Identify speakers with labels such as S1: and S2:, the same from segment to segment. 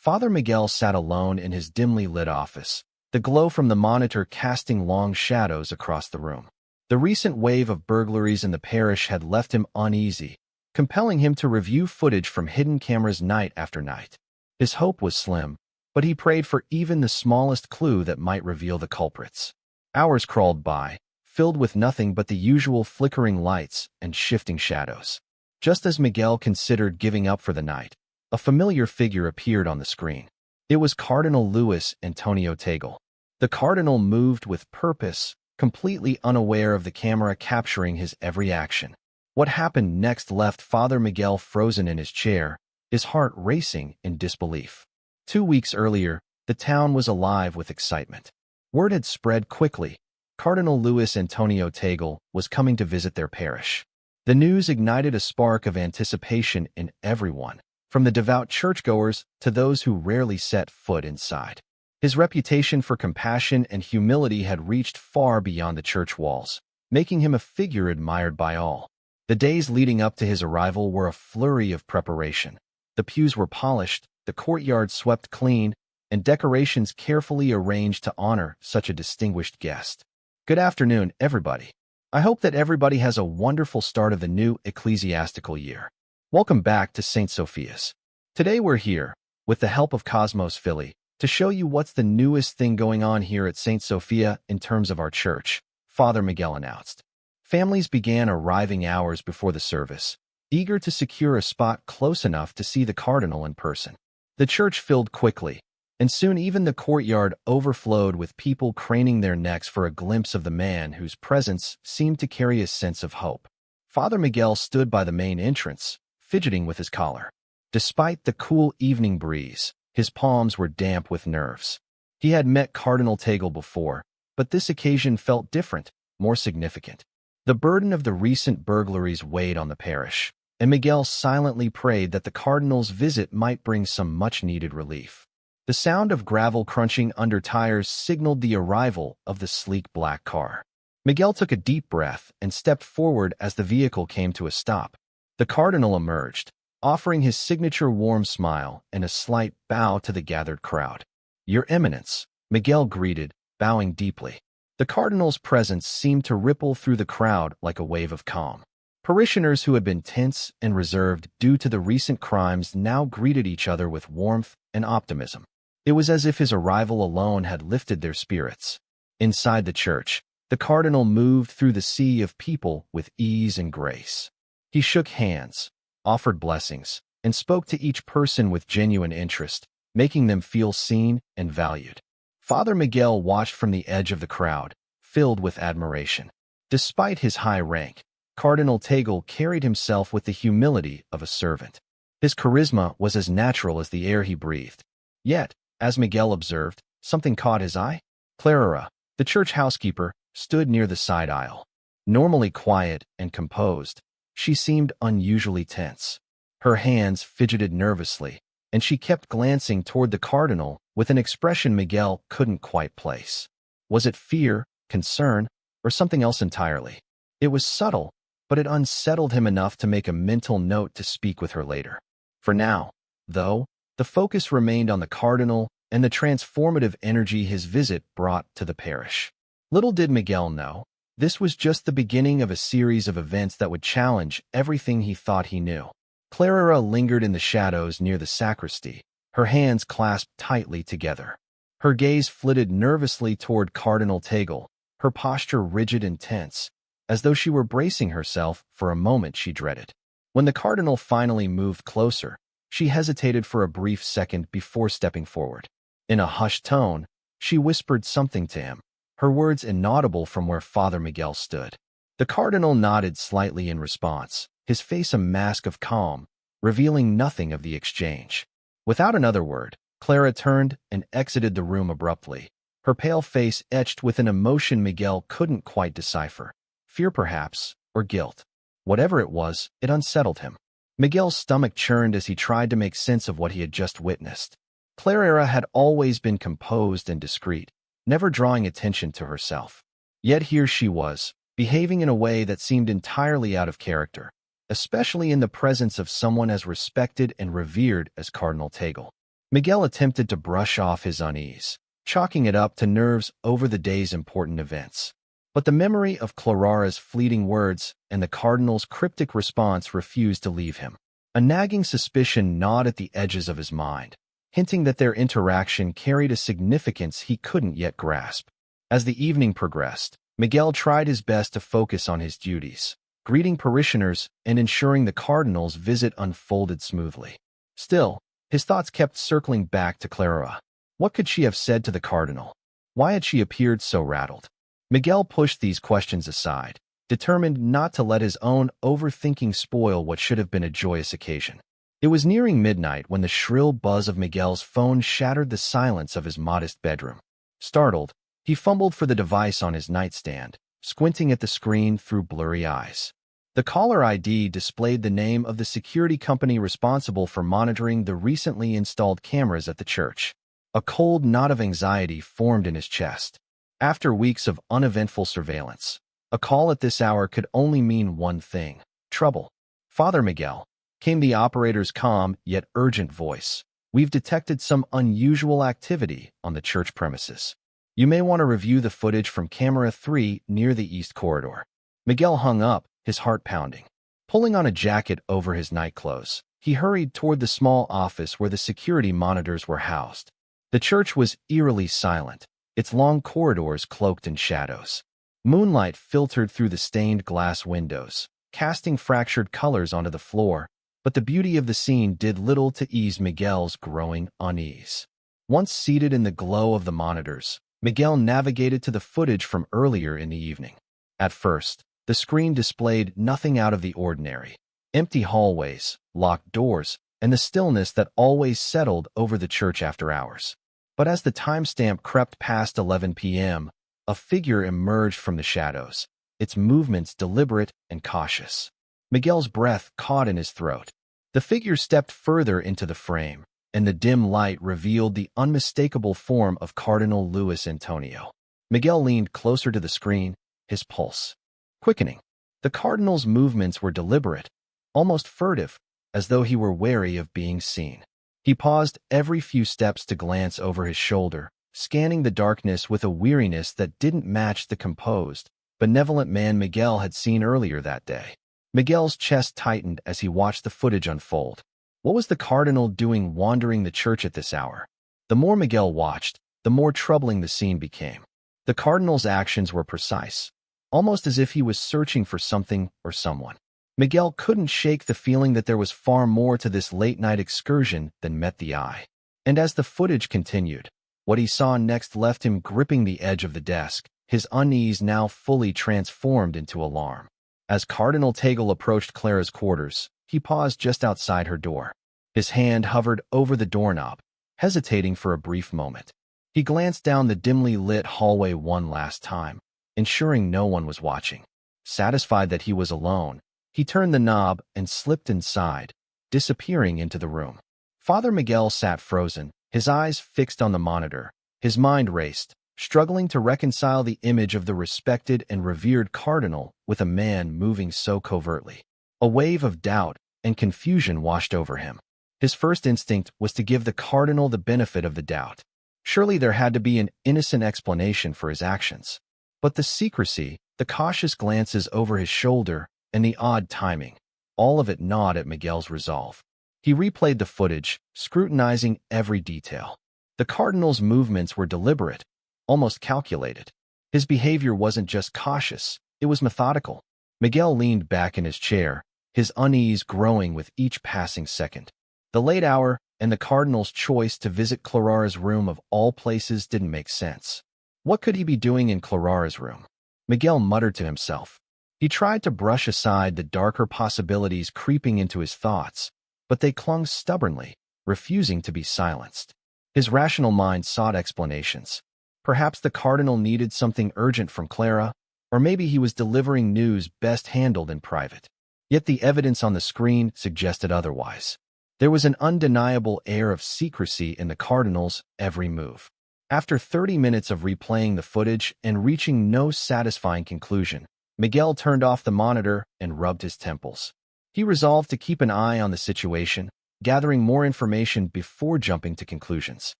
S1: Father Miguel sat alone in his dimly lit office, the glow from the monitor casting long shadows across the room. The recent wave of burglaries in the parish had left him uneasy, compelling him to review footage from hidden cameras night after night. His hope was slim, but he prayed for even the smallest clue that might reveal the culprits. Hours crawled by, filled with nothing but the usual flickering lights and shifting shadows. Just as Miguel considered giving up for the night, a familiar figure appeared on the screen. It was Cardinal Luis Antonio Tagle. The cardinal moved with purpose, completely unaware of the camera capturing his every action. What happened next left Father Miguel frozen in his chair, his heart racing in disbelief. 2 weeks earlier, the town was alive with excitement. Word had spread quickly. Cardinal Luis Antonio Tagle was coming to visit their parish. The news ignited a spark of anticipation in everyone, from the devout churchgoers to those who rarely set foot inside. His reputation for compassion and humility had reached far beyond the church walls, making him a figure admired by all. The days leading up to his arrival were a flurry of preparation. The pews were polished, the courtyard swept clean, and decorations carefully arranged to honor such a distinguished guest. Good afternoon, everybody. I hope that everybody has a wonderful start of the new ecclesiastical year. Welcome back to St. Sophia's. Today we're here, with the help of Cosmos Philly, to show you what's the newest thing going on here at St. Sophia in terms of our church, Father Miguel announced. Families began arriving hours before the service, eager to secure a spot close enough to see the cardinal in person. The church filled quickly, and soon even the courtyard overflowed with people craning their necks for a glimpse of the man whose presence seemed to carry a sense of hope. Father Miguel stood by the main entrance, fidgeting with his collar. Despite the cool evening breeze, his palms were damp with nerves. He had met Cardinal Tagle before, but this occasion felt different, more significant. The burden of the recent burglaries weighed on the parish, and Miguel silently prayed that the cardinal's visit might bring some much-needed relief. The sound of gravel crunching under tires signaled the arrival of the sleek black car. Miguel took a deep breath and stepped forward as the vehicle came to a stop. The cardinal emerged, offering his signature warm smile and a slight bow to the gathered crowd. "Your Eminence," Miguel greeted, bowing deeply. The cardinal's presence seemed to ripple through the crowd like a wave of calm. Parishioners who had been tense and reserved due to the recent crimes now greeted each other with warmth and optimism. It was as if his arrival alone had lifted their spirits. Inside the church, the cardinal moved through the sea of people with ease and grace. He shook hands, offered blessings, and spoke to each person with genuine interest, making them feel seen and valued. Father Miguel watched from the edge of the crowd, filled with admiration. Despite his high rank, Cardinal Tagle carried himself with the humility of a servant. His charisma was as natural as the air he breathed. Yet, as Miguel observed, something caught his eye. Clara, the church housekeeper, stood near the side aisle. Normally quiet and composed, she seemed unusually tense. Her hands fidgeted nervously, and she kept glancing toward the cardinal with an expression Miguel couldn't quite place. Was it fear, concern, or something else entirely? It was subtle, but it unsettled him enough to make a mental note to speak with her later. For now, though, the focus remained on the cardinal and the transformative energy his visit brought to the parish. Little did Miguel know, this was just the beginning of a series of events that would challenge everything he thought he knew. Clara lingered in the shadows near the sacristy, her hands clasped tightly together. Her gaze flitted nervously toward Cardinal Tagle, her posture rigid and tense, as though she were bracing herself for a moment she dreaded. When the cardinal finally moved closer, she hesitated for a brief second before stepping forward. In a hushed tone, she whispered something to him, her words inaudible from where Father Miguel stood. The cardinal nodded slightly in response, his face a mask of calm, revealing nothing of the exchange. Without another word, Clara turned and exited the room abruptly, her pale face etched with an emotion Miguel couldn't quite decipher. Fear perhaps, or guilt. Whatever it was, it unsettled him. Miguel's stomach churned as he tried to make sense of what he had just witnessed. Clara had always been composed and discreet, never drawing attention to herself. Yet here she was, behaving in a way that seemed entirely out of character, especially in the presence of someone as respected and revered as Cardinal Tagle. Miguel attempted to brush off his unease, chalking it up to nerves over the day's important events. But the memory of Clarara's fleeting words and the Cardinal's cryptic response refused to leave him. A nagging suspicion gnawed at the edges of his mind, hinting that their interaction carried a significance he couldn't yet grasp. As the evening progressed, Miguel tried his best to focus on his duties, greeting parishioners and ensuring the Cardinal's visit unfolded smoothly. Still, his thoughts kept circling back to Clara. What could she have said to the Cardinal? Why had she appeared so rattled? Miguel pushed these questions aside, determined not to let his own overthinking spoil what should have been a joyous occasion. It was nearing midnight when the shrill buzz of Miguel's phone shattered the silence of his modest bedroom. Startled, he fumbled for the device on his nightstand, squinting at the screen through blurry eyes. The caller ID displayed the name of the security company responsible for monitoring the recently installed cameras at the church. A cold knot of anxiety formed in his chest. After weeks of uneventful surveillance, a call at this hour could only mean one thing: trouble. "Father Miguel," came the operator's calm yet urgent voice. "We've detected some unusual activity on the church premises. You may want to review the footage from camera 3 near the east corridor." Miguel hung up, his heart pounding. Pulling on a jacket over his nightclothes, he hurried toward the small office where the security monitors were housed. The church was eerily silent, its long corridors cloaked in shadows. Moonlight filtered through the stained glass windows, casting fractured colors onto the floor, but the beauty of the scene did little to ease Miguel's growing unease. Once seated in the glow of the monitors, Miguel navigated to the footage from earlier in the evening. At first, the screen displayed nothing out of the ordinary: empty hallways, locked doors, and the stillness that always settled over the church after hours. But as the timestamp crept past 11 p.m., a figure emerged from the shadows, its movements deliberate and cautious. Miguel's breath caught in his throat. The figure stepped further into the frame, and the dim light revealed the unmistakable form of Cardinal Luis Antonio. Miguel leaned closer to the screen, his pulse quickening. The Cardinal's movements were deliberate, almost furtive, as though he were wary of being seen. He paused every few steps to glance over his shoulder, scanning the darkness with a weariness that didn't match the composed, benevolent man Miguel had seen earlier that day. Miguel's chest tightened as he watched the footage unfold. What was the Cardinal doing wandering the church at this hour? The more Miguel watched, the more troubling the scene became. The Cardinal's actions were precise, almost as if he was searching for something or someone. Miguel couldn't shake the feeling that there was far more to this late-night excursion than met the eye. And as the footage continued, what he saw next left him gripping the edge of the desk, his unease now fully transformed into alarm. As Cardinal Tagle approached Clara's quarters, he paused just outside her door. His hand hovered over the doorknob, hesitating for a brief moment. He glanced down the dimly lit hallway one last time, ensuring no one was watching. Satisfied that he was alone, he turned the knob and slipped inside, disappearing into the room. Father Miguel sat frozen, his eyes fixed on the monitor. His mind raced, struggling to reconcile the image of the respected and revered cardinal with a man moving so covertly. A wave of doubt and confusion washed over him. His first instinct was to give the cardinal the benefit of the doubt. Surely there had to be an innocent explanation for his actions. But the secrecy, the cautious glances over his shoulder, and the odd timing, all of it gnawed at Miguel's resolve. He replayed the footage, scrutinizing every detail. The Cardinal's movements were deliberate, almost calculated. His behavior wasn't just cautious, it was methodical. Miguel leaned back in his chair, his unease growing with each passing second. The late hour and the Cardinal's choice to visit Clarara's room of all places didn't make sense. What could he be doing in Clarara's room? Miguel muttered to himself. He tried to brush aside the darker possibilities creeping into his thoughts, but they clung stubbornly, refusing to be silenced. His rational mind sought explanations. Perhaps the Cardinal needed something urgent from Clara, or maybe he was delivering news best handled in private. Yet the evidence on the screen suggested otherwise. There was an undeniable air of secrecy in the Cardinal's every move. After 30 minutes of replaying the footage and reaching no satisfying conclusion, Miguel turned off the monitor and rubbed his temples. He resolved to keep an eye on the situation, gathering more information before jumping to conclusions.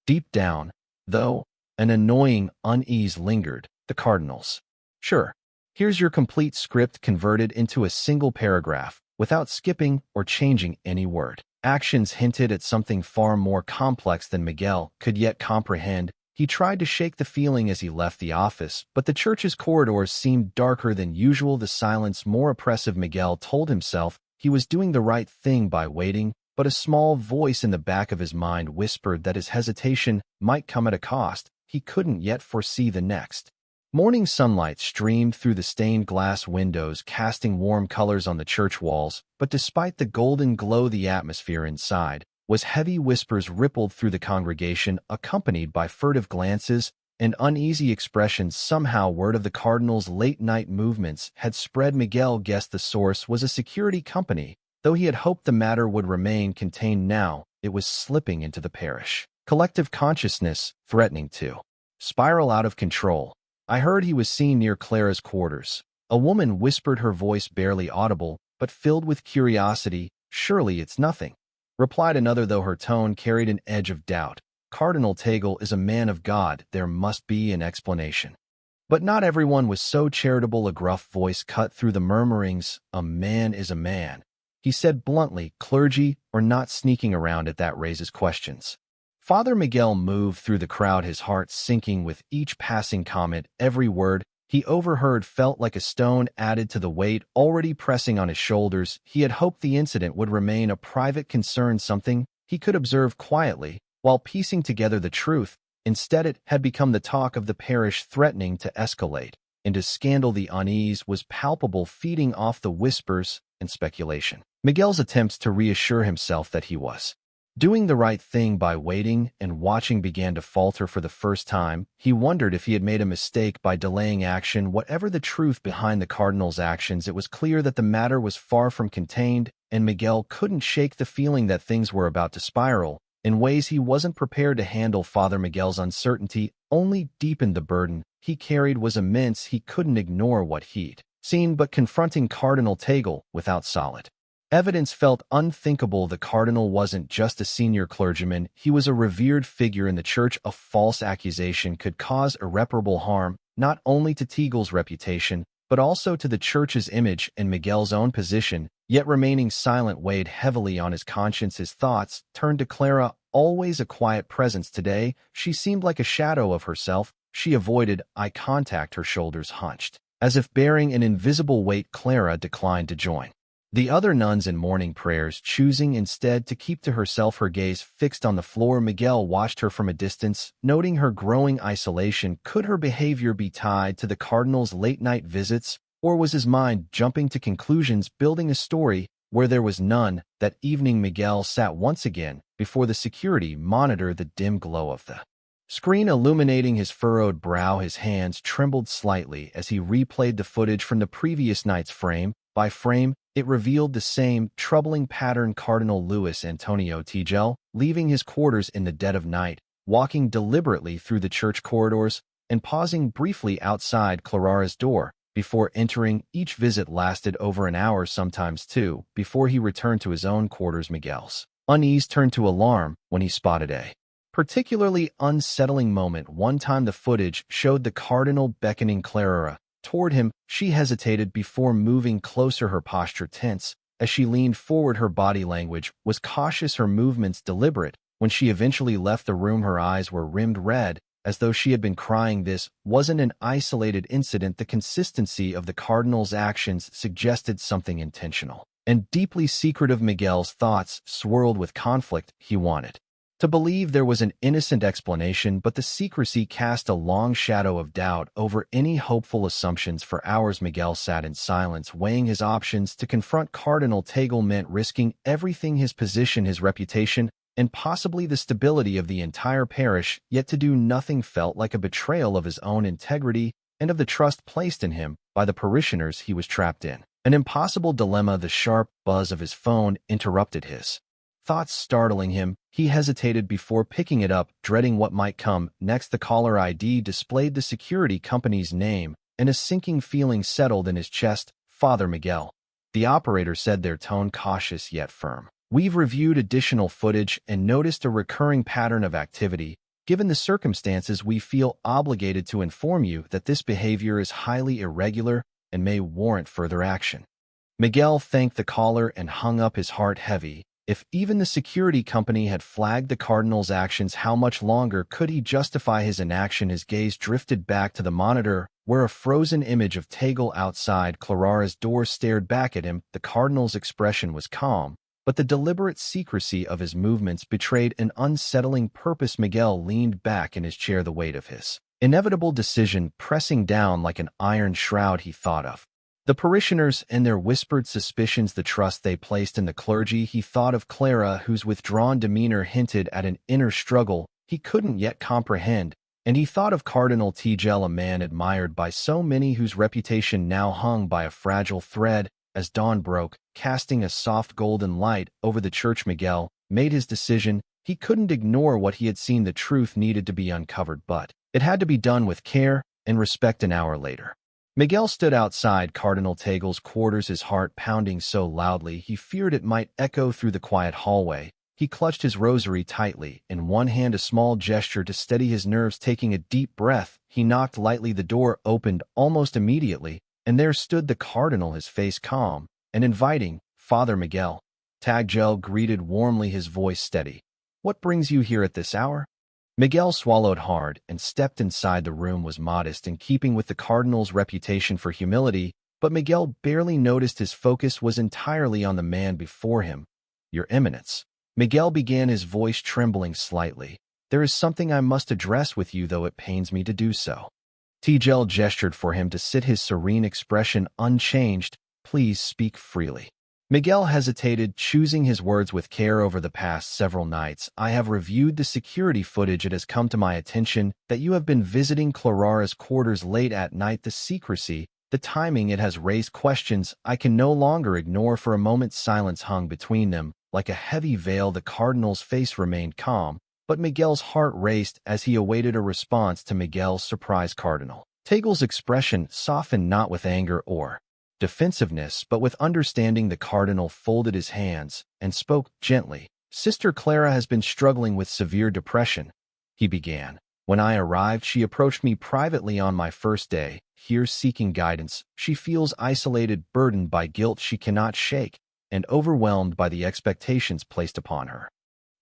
S1: Deep down, though, an annoying unease lingered. The Cardinals. Sure, here's your complete script converted into a single paragraph, without skipping or changing any word. Actions hinted at something far more complex than Miguel could yet comprehend. He tried to shake the feeling as he left the office, but the church's corridors seemed darker than usual. The silence more oppressive. Miguel told himself he was doing the right thing by waiting, but a small voice in the back of his mind whispered that his hesitation might come at a cost he couldn't yet foresee. The next morning sunlight streamed through the stained glass windows, casting warm colors on the church walls, but despite the golden glow, the atmosphere inside was heavy. Whispers rippled through the congregation, accompanied by furtive glances and uneasy expressions. Somehow word of the Cardinals' late-night movements had spread. Miguel guessed the source was a security company, though he had hoped the matter would remain contained. Now it was slipping into the parish collective consciousness, threatening to spiral out of control. I heard he was seen near Clara's quarters. A woman whispered, her voice barely audible, but filled with curiosity. Surely it's nothing, replied another, though her tone carried an edge of doubt. Cardinal Tagle is a man of God. There must be an explanation. But not everyone was so charitable. A gruff voice cut through the murmurings. A man is a man, he said bluntly. Clergy or not, sneaking around it, that raises questions. Father Miguel moved through the crowd, his heart sinking with each passing comment. Every word he overheard felt like a stone added to the weight already pressing on his shoulders. He had hoped the incident would remain a private concern, something he could observe quietly while piecing together the truth. Instead, it had become the talk of the parish, threatening to escalate into scandal. The unease was palpable, feeding off the whispers and speculation. Miguel's attempts to reassure himself that he was doing the right thing by waiting and watching began to falter. For the first time, he wondered if he had made a mistake by delaying action. Whatever the truth behind the Cardinals' actions, it was clear that the matter was far from contained, and Miguel couldn't shake the feeling that things were about to spiral in ways he wasn't prepared to handle. Father Miguel's uncertainty only deepened. The burden he carried was immense. He couldn't ignore what he'd seen, but confronting Cardinal Tagle without solid evidence felt unthinkable. The Cardinal wasn't just a senior clergyman, he was a revered figure in the church. A false accusation could cause irreparable harm, not only to Tagle's reputation, but also to the church's image and Miguel's own position. Yet remaining silent weighed heavily on his conscience. His thoughts turned to Clara, always a quiet presence. Today, she seemed like a shadow of herself. She avoided eye contact, her shoulders hunched, as if bearing an invisible weight. Clara declined to join the other nuns in morning prayers, choosing instead to keep to herself, her gaze fixed on the floor. Miguel watched her from a distance, noting her growing isolation. Could her behavior be tied to the Cardinal's late-night visits, or was his mind jumping to conclusions, building a story where there was none? That evening, Miguel sat once again before the security monitor, the dim glow of the screen illuminating his furrowed brow. His hands trembled slightly as he replayed the footage from the previous night's. Frame by frame, it revealed the same troubling pattern. Cardinal Luis Antonio Tagle, leaving his quarters in the dead of night, walking deliberately through the church corridors, and pausing briefly outside Clara's door before entering. Each visit lasted over an hour, sometimes two, before he returned to his own quarters. Miguel's unease turned to alarm when he spotted a particularly unsettling moment. One time the footage showed the Cardinal beckoning Clara toward him. She hesitated before moving closer, her posture tense. As she leaned forward, her body language was cautious, her movements deliberate. When she eventually left the room, her eyes were rimmed red, as though she had been crying. This wasn't an isolated incident. The consistency of the Cardinal's actions suggested something intentional and deeply secretive. Miguel's thoughts swirled with conflict. He wanted to believe there was an innocent explanation, but the secrecy cast a long shadow of doubt over any hopeful assumptions. For hours, Miguel sat in silence, weighing his options. To confront Cardinal Tagle meant risking everything: his position, his reputation, and possibly the stability of the entire parish. Yet to do nothing felt like a betrayal of his own integrity and of the trust placed in him by the parishioners he was trapped in. An impossible dilemma. The sharp buzz of his phone interrupted his thoughts, startling him. He hesitated before picking it up, dreading what might come next. The caller ID displayed the security company's name, and a sinking feeling settled in his chest. Father Miguel, the operator said, their tone cautious yet firm. We've reviewed additional footage and noticed a recurring pattern of activity. Given the circumstances, we feel obligated to inform you that this behavior is highly irregular and may warrant further action. Miguel thanked the caller and hung up, his heart heavy. If even the security company had flagged the Cardinal's actions, how much longer could he justify his inaction? His gaze drifted back to the monitor, where a frozen image of Tagle outside Clarara's door stared back at him. The Cardinal's expression was calm, but the deliberate secrecy of his movements betrayed an unsettling purpose. Miguel leaned back in his chair, the weight of his inevitable decision pressing down like an iron shroud. He thought of the parishioners and their whispered suspicions, the trust they placed in the clergy. He thought of Clara, whose withdrawn demeanor hinted at an inner struggle he couldn't yet comprehend. And he thought of Cardinal Tagle, a man admired by so many whose reputation now hung by a fragile thread. As dawn broke, casting a soft golden light over the church, Miguel made his decision. He couldn't ignore what he had seen. The truth needed to be uncovered, but it had to be done with care and respect. An hour later, Miguel stood outside Cardinal Tagle's quarters, his heart pounding so loudly he feared it might echo through the quiet hallway. He clutched his rosary tightly, in one hand a small gesture to steady his nerves. Taking a deep breath, he knocked lightly. The door opened almost immediately, and there stood the Cardinal, his face calm and inviting. "Father Miguel," Tagle greeted warmly, his voice steady. "What brings you here at this hour?" Miguel swallowed hard and stepped inside. The room was modest, in keeping with the Cardinal's reputation for humility, but Miguel barely noticed his focus was entirely on the man before him. "Your Eminence," Miguel began, his voice trembling slightly, "there is something I must address with you, though it pains me to do so." Tagle gestured for him to sit, his serene expression unchanged. "Please speak freely." Miguel hesitated, choosing his words with care. "Over the past several nights, I have reviewed the security footage. It has come to my attention that you have been visiting Clarara's quarters late at night. The secrecy, the timing, it has raised questions I can no longer ignore." For a moment, silence hung between them like a heavy veil. The Cardinal's face remained calm, but Miguel's heart raced as he awaited a response to Miguel's surprise. Cardinal Tagle's expression softened, not with anger or defensiveness, but with understanding. The Cardinal folded his hands and spoke gently. "Sister Clara has been struggling with severe depression," he began. "When I arrived, she approached me privately on my first day here, seeking guidance. She feels isolated, burdened by guilt she cannot shake, and overwhelmed by the expectations placed upon her."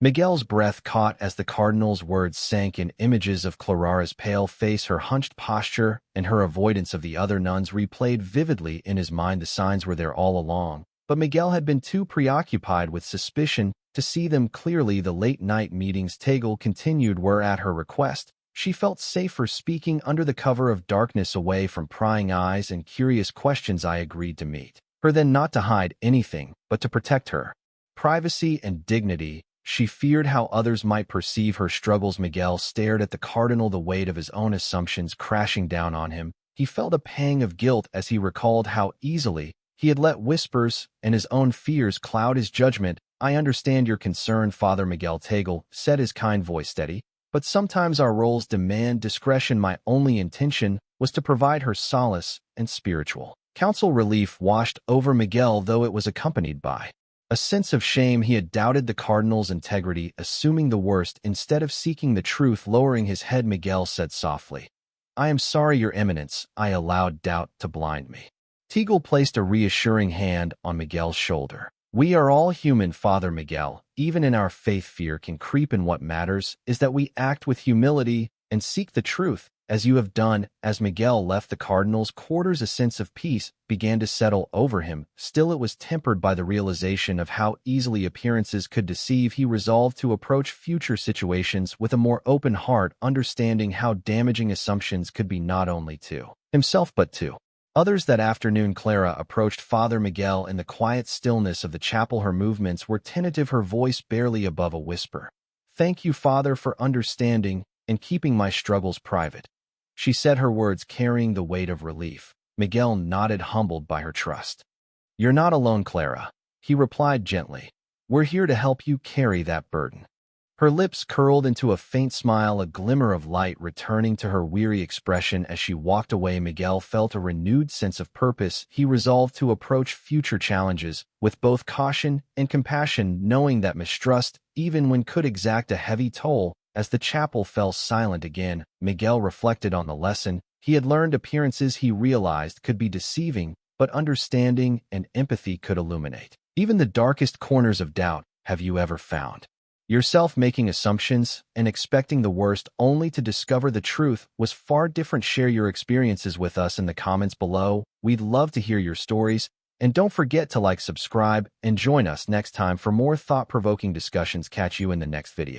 S1: Miguel's breath caught as the Cardinal's words sank in. Images of Clarara's pale face, her hunched posture, and her avoidance of the other nuns replayed vividly in his mind. The signs were there all along, but Miguel had been too preoccupied with suspicion to see them clearly. "The late-night meetings," Tagle continued, "were at her request. She felt safer speaking under the cover of darkness, away from prying eyes and curious questions. I agreed to meet her then, not to hide anything, but to protect her privacy and dignity. She feared how others might perceive her struggles." Miguel stared at the Cardinal, the weight of his own assumptions crashing down on him. He felt a pang of guilt as he recalled how easily he had let whispers and his own fears cloud his judgment. "I understand your concern, Father Miguel," Tagle said, his kind voice steady, "but sometimes our roles demand discretion. My only intention was to provide her solace and spiritual counsel." Relief washed over Miguel, though it was accompanied by a sense of shame. He had doubted the Cardinal's integrity, assuming the worst instead of seeking the truth. Lowering his head, Miguel said softly, "I am sorry, Your Eminence, I allowed doubt to blind me." Tagle placed a reassuring hand on Miguel's shoulder. "We are all human, Father Miguel. Even in our faith, fear can creep, and what matters is that we act with humility and seek the truth, as you have done." As Miguel left the Cardinal's quarters, a sense of peace began to settle over him. Still, it was tempered by the realization of how easily appearances could deceive. He resolved to approach future situations with a more open heart, understanding how damaging assumptions could be, not only to himself but to others. That afternoon, Clara approached Father Miguel in the quiet stillness of the chapel. Her movements were tentative, her voice barely above a whisper. "Thank you, Father, for understanding and keeping my struggles private," she said, her words carrying the weight of relief. Miguel nodded, humbled by her trust. "You're not alone, Clara," he replied gently. "We're here to help you carry that burden." Her lips curled into a faint smile, a glimmer of light returning to her weary expression as she walked away. Miguel felt a renewed sense of purpose. He resolved to approach future challenges with both caution and compassion, knowing that mistrust, even when could exact a heavy toll. As the chapel fell silent again, Miguel reflected on the lesson he had learned. Appearances, he realized, could be deceiving, but understanding and empathy could illuminate even the darkest corners of doubt. Have you ever found yourself making assumptions and expecting the worst only to discover the truth was far different? Share your experiences with us in the comments below. We'd love to hear your stories. And don't forget to like, subscribe, and join us next time for more thought-provoking discussions. Catch you in the next video.